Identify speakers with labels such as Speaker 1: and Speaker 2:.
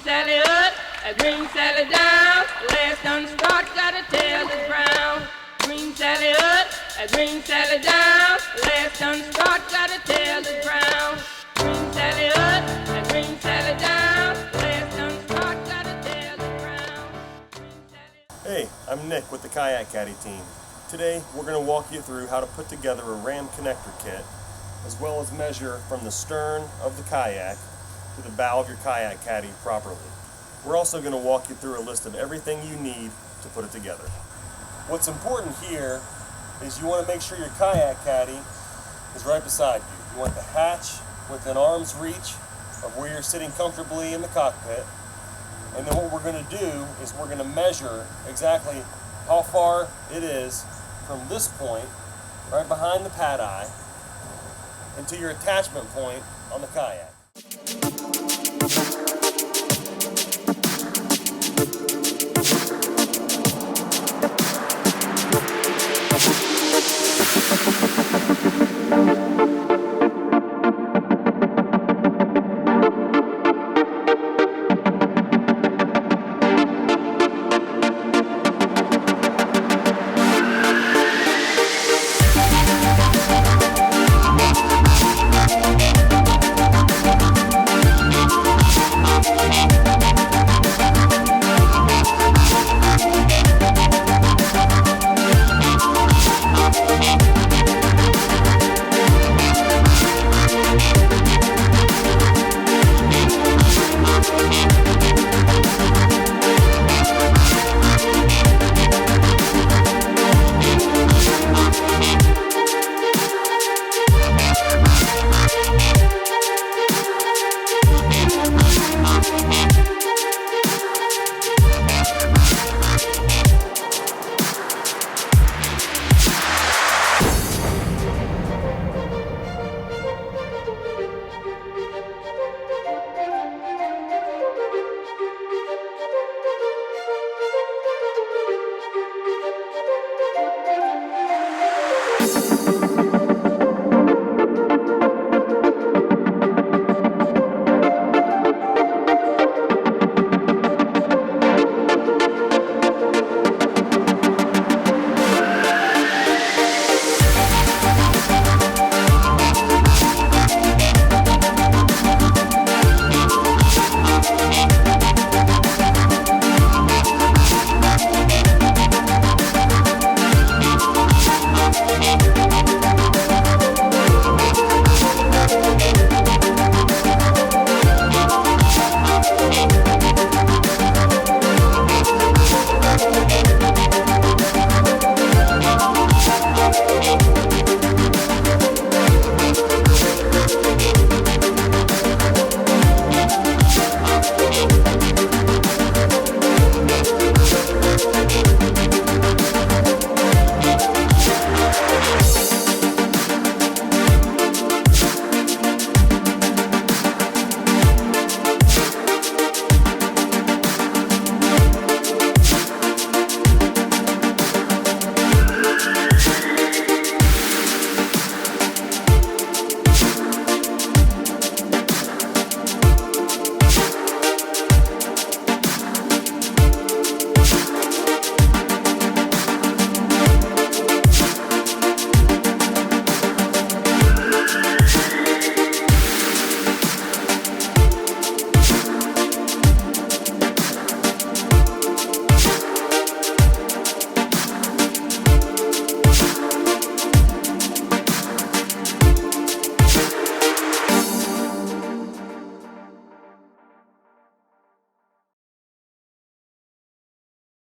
Speaker 1: Sally up, green Sally down. Last done start, got a tail that's brown. Green Sally up, green Sally down. Last done start, got a tail that's brown. Green Sally up, green Sally down. Last done start, got a tail that's brown.
Speaker 2: Hey, I'm Nick with the Kayak Kaddy team. Today we're going to walk you through how to put together a ram connector kit, as well as measure from the stern of the kayak to the bow of your kayak caddy properly. We're also going to walk you through a list of everything you need to put it together. What's important here is you want to make sure your kayak caddy is right beside you. You want the hatch within arm's reach of where you're sitting comfortably in the cockpit. And then what we're going to do is we're going to measure exactly how far it is from this point, right behind the pad eye, and to your attachment point on the kayak.